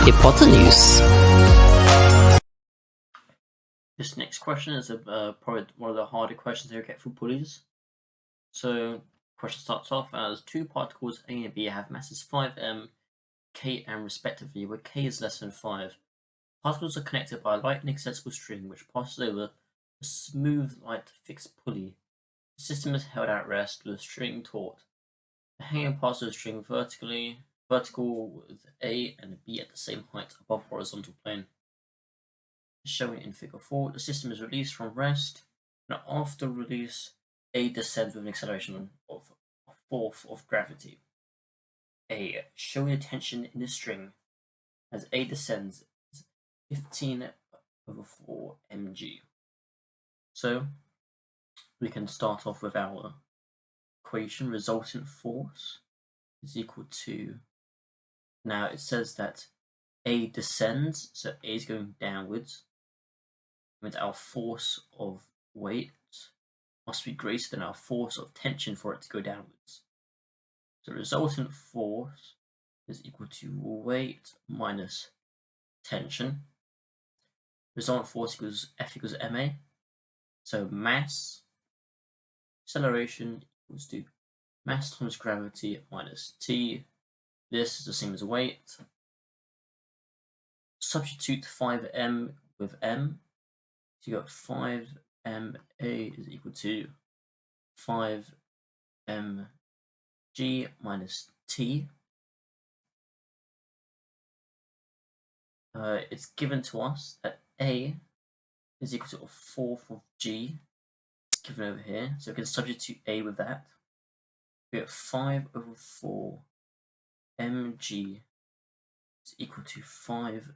hypotenuse. This next question is probably one of the harder questions that you get for pulleys. So, question starts off as two particles A and B have masses 5m, k, and respectively, where k is less than 5. Particles are connected by a light and accessible string which passes over a smooth, light, fixed pulley. The system is held at rest with the string taut. The hanging parts of the string vertical with A and B at the same height above horizontal plane. Showing in figure 4, the system is released from rest, and after release, A descends with an acceleration of a fourth of gravity. A. Showing the tension in the string as A descends is 15/4 mg. So we can start off with our equation. Resultant force is equal to, now it says that A descends, so A is going downwards, means our force of weight must be greater than our force of tension for it to go downwards. So resultant force is equal to weight minus tension. Resultant force equals F equals ma. So mass, acceleration equals to mass times gravity minus t. This is the same as weight. Substitute 5m with m. So you got 5ma is equal to 5mg minus t. It's given to us that A is equal to a fourth of g, given over here. So we can substitute A with that. We get 5/4 mg is equal to 5mg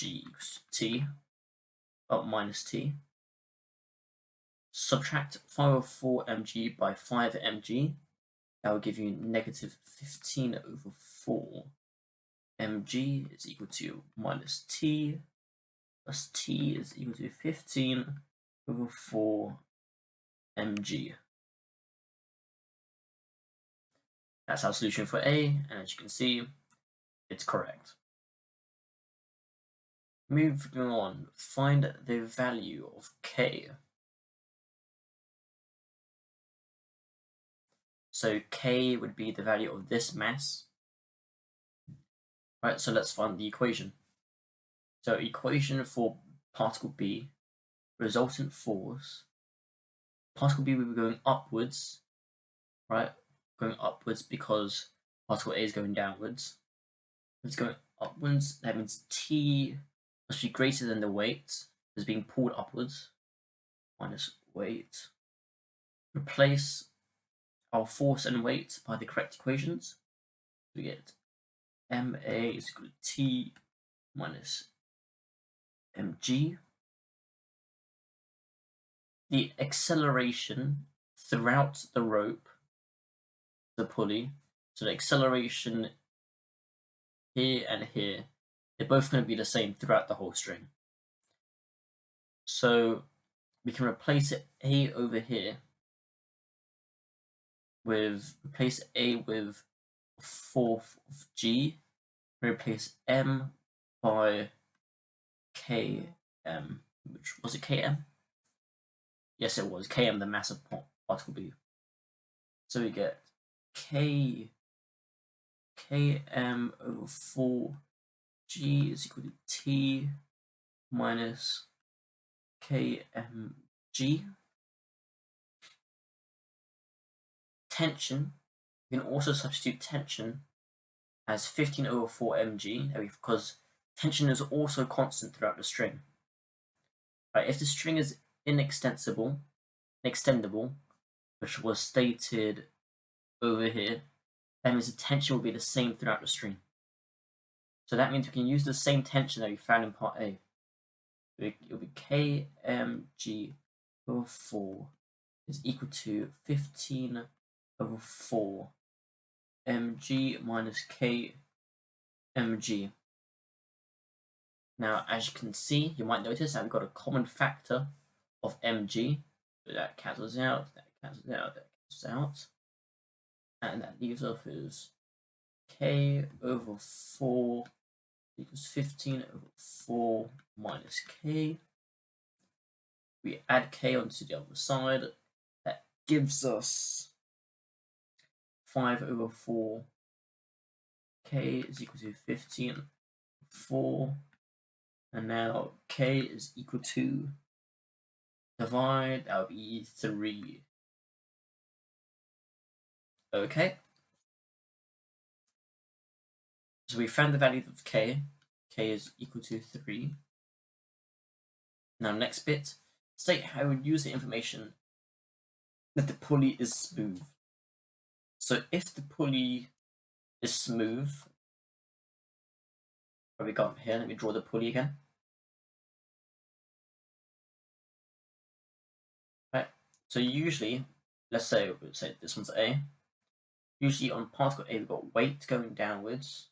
equals t. Minus t. Subtract 5/4 mg by 5 mg. That will give you negative 15/4 mg is equal to minus t plus t is equal to 15/4 mg. That's our solution for A, and as you can see, it's correct. Moving on, find the value of K. So K would be the value of this mass. Right, so let's find the equation. So equation for particle B, resultant force. Particle B will be going upwards, right? Going upwards because particle A is going downwards. It's going upwards, that means T must be greater than the weight is being pulled upwards, minus weight. Replace our force and weight by the correct equations. We get ma is equal to T minus mg. The acceleration throughout the rope, the pulley, so the acceleration here and here, they're both going to be the same throughout the whole string. So we can replace A over here with, replace A with a fourth of g, replace m by km, which was it km? Yes, it was km, the mass of particle B. So we get km/4 g is equal to t minus kmg. Tension, you can also substitute tension as 15/4 mg, because tension is also constant throughout the string. Right, if the string is inextendable, which was stated over here, that means the tension will be the same throughout the string. So that means we can use the same tension that we found in part A. It will be kmg/4 is equal to 15/4 mg minus kmg. Now, as you can see, you might notice that we've got a common factor of mg. So that cancels out, that cancels out, that cancels out. And that leaves us with k/4 equals 15 over 4 minus k. We add k onto the other side. That gives us 5 over 4 k is equal to 15 4. And now k is equal to divide, that would be 3. Okay. So we found the value of k. K is equal to 3. Now next bit, state how we would use the information that the pulley is smooth. So if the pulley is smooth, what have we got here? Let me draw the pulley again. Right. So usually, let's say this one's A. Usually on particle A, we've got weight going downwards,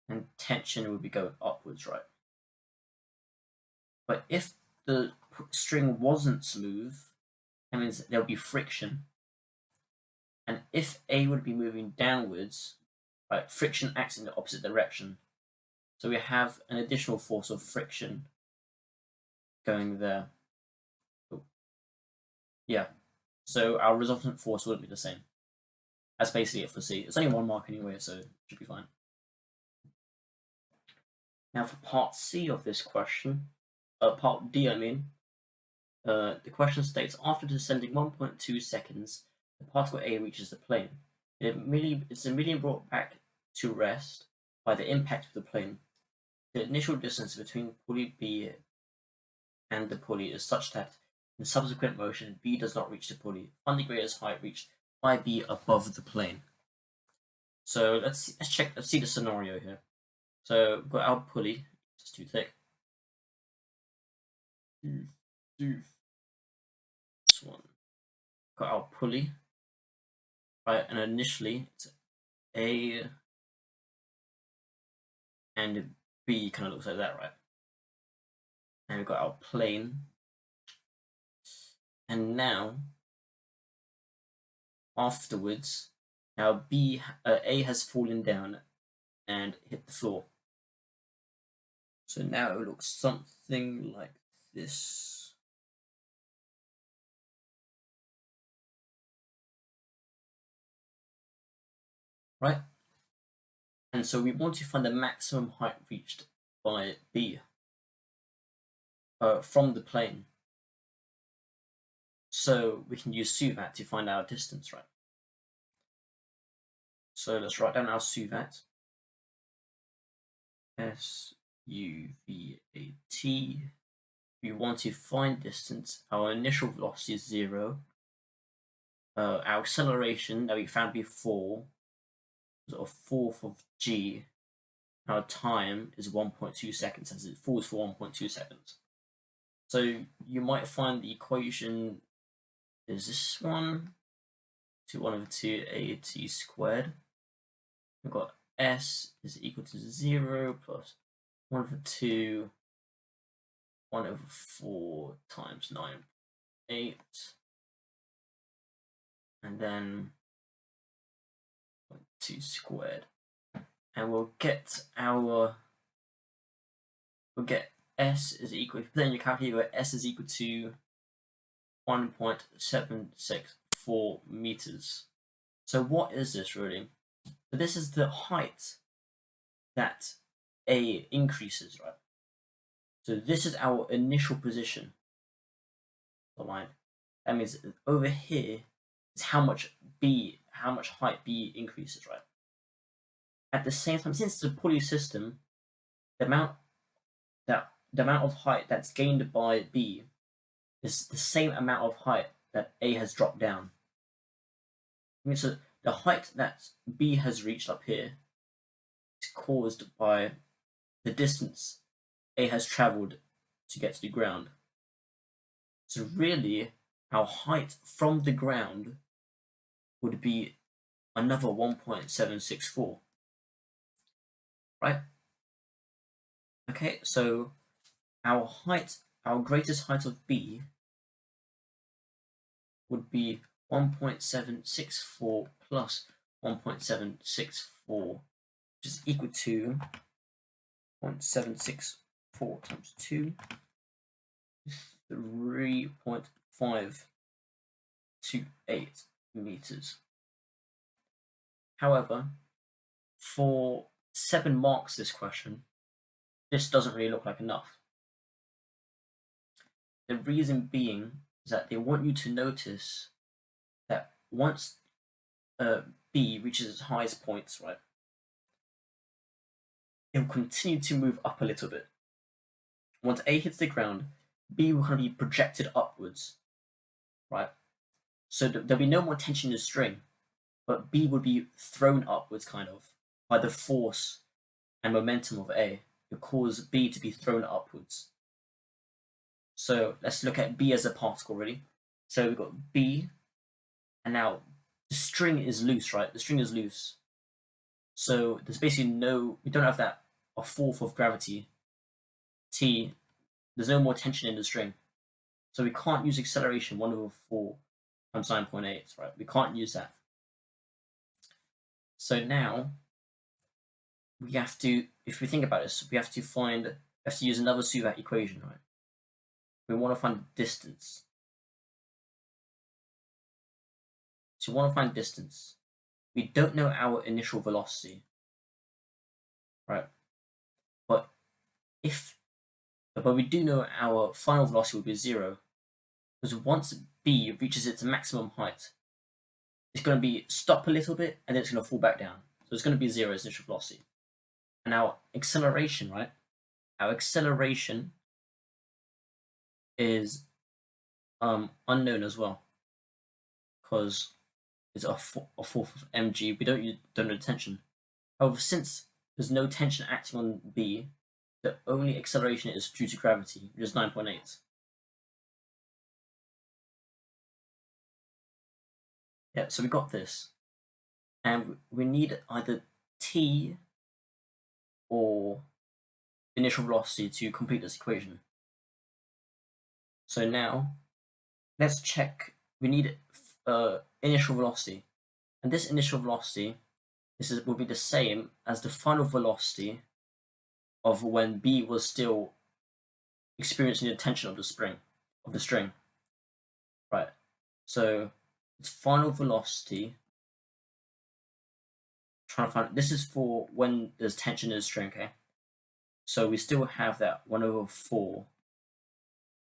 and tension would be going upwards, right? But if the string wasn't smooth, that means there'll be friction. And if A would be moving downwards, right, friction acts in the opposite direction. So we have an additional force of friction going there. Oh. Yeah. So our resultant force wouldn't be the same. That's basically it for C. It's only 1 mark anyway, so it should be fine. Now for part C of this question, part D I mean, the question states, after descending 1.2 seconds, the particle A reaches the plane. It's immediately brought back to rest by the impact of the plane. The initial distance between pulley B and the pulley is such that in subsequent motion, B does not reach the pulley. Find the greatest height reached by B above the plane. So let's see the scenario here. So we've got our pulley, it's too thick. This one. Got our pulley. Right, and initially it's A and B kind of looks like that, right? And we've got our plane. And now afterwards, now A has fallen down and hit the floor. So now it looks something like this. Right? And so we want to find the maximum height reached by B from the plane. So we can use SUVAT to find our distance, right? So let's write down our SUVAT. SUVAT. We want to find distance. Our initial velocity is 0. Our acceleration that we found before was a fourth of g. Our time is 1.2 seconds, as it falls for 1.2 seconds. So you might find the equation is this one, to 1 over 2 AT squared. We've got S is equal to 0 plus 1 over 2, 1 over 4 times 9.8, and then 2 squared. And we'll get S is equal, then you calculate S is equal to 1.764 meters. So what is this really? So this is the height that A increases, right? So this is our initial position. The line. That means over here is how much height B increases, right? At the same time, since it's a pulley system, the amount of height that's gained by B is the same amount of height that A has dropped down. I mean, so the height that B has reached up here is caused by the distance A has traveled to get to the ground. So really, our height from the ground would be another 1.764. Right? Okay, so our greatest height of B would be 1.764 plus 1.764, which is equal to 0.764 times 2 is 3.528 meters. However, for 7 marks this question, this doesn't really look like enough. The reason being is that they want you to notice that once B reaches its highest points, right, it will continue to move up a little bit. Once A hits the ground, B will kind of be projected upwards, right? So there'll be no more tension in the string, but B would be thrown upwards kind of by the force and momentum of A. It cause B to be thrown upwards. So let's look at B as a particle, really. So we've got B, and now the string is loose, right? The string is loose. So there's basically we don't have that a fourth of gravity, T. There's no more tension in the string. So we can't use acceleration 1/4 times 9.8, right? We can't use that. So now we have to, if we think about this, we have to use another Suvat equation, right? We want to find distance. So we want to find distance. We don't know our initial velocity, right? But we do know our final velocity will be 0, because once B reaches its maximum height, it's going to be stop a little bit and then it's going to fall back down. So it's going to be 0 as initial velocity. And our acceleration, right? Our acceleration is unknown as well, because it's a fourth of mg. We don't know the tension. However, since there's no tension acting on B, the only acceleration is due to gravity, which is 9.8. Yeah, so we got this, and we need either t or initial velocity to complete this equation. So now let's check. We need initial velocity, and this initial velocity will be the same as the final velocity of when B was still experiencing the tension of the string, right? So its final velocity. Trying to find, this is for when there's tension in the string, okay? So we still have that 1/4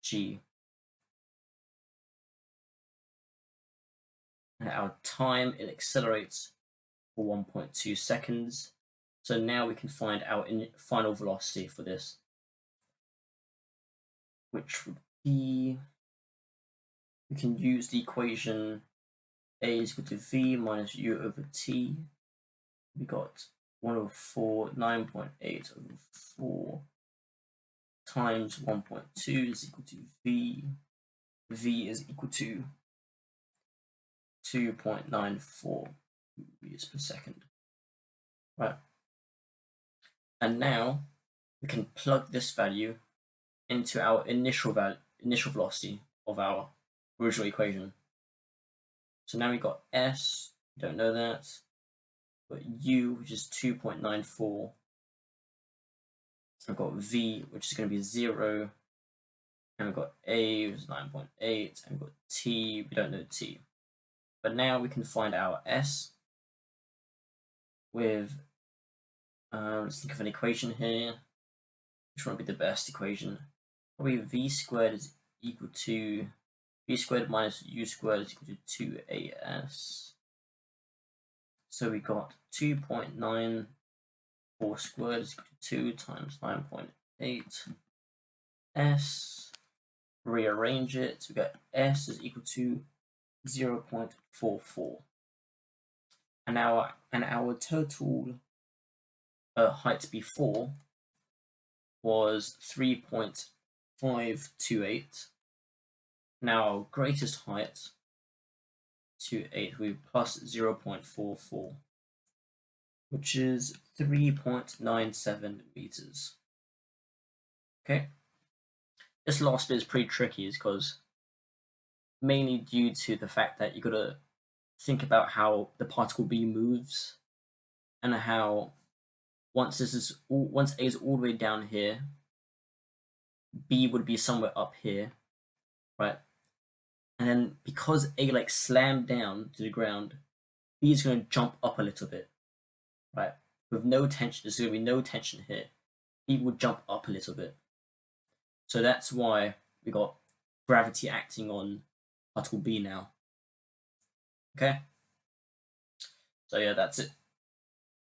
g. And our time, it accelerates for 1.2 seconds. So now we can find our final velocity for this, which would be, we can use the equation A is equal to V minus U over T. We got 1/4, 9.8 over 4 times 1.2 is equal to V. V is equal to 2.94 meters per second. Right. And now we can plug this value into our initial velocity of our original equation. So now we've got S, don't know that, but U, which is 2.94. I've got V, which is going to be 0, and we've got A, which is 9.8, and we've got T, we don't know T. But now we can find our S with, let's think of an equation here. Which one would be the best equation? Probably V squared is equal to, V squared minus U squared is equal to 2AS. So we got 2.94 squared is equal to 2 times 9.8 S. Rearrange it, so we got S is equal to 0.44. And our total height before was 3.528. Now our greatest height to 8 we plus 0.44, which is 3.97 meters. Okay, this last bit is pretty tricky, because mainly due to the fact that you got to think about how the particle B moves and how once A is all the way down here, B would be somewhere up here, right? And then because A like slammed down to the ground, B is going to jump up a little bit, right? With no tension, there's going to be no tension here. B will jump up a little bit. So that's why we got gravity acting on particle B now. Okay? So yeah, that's it.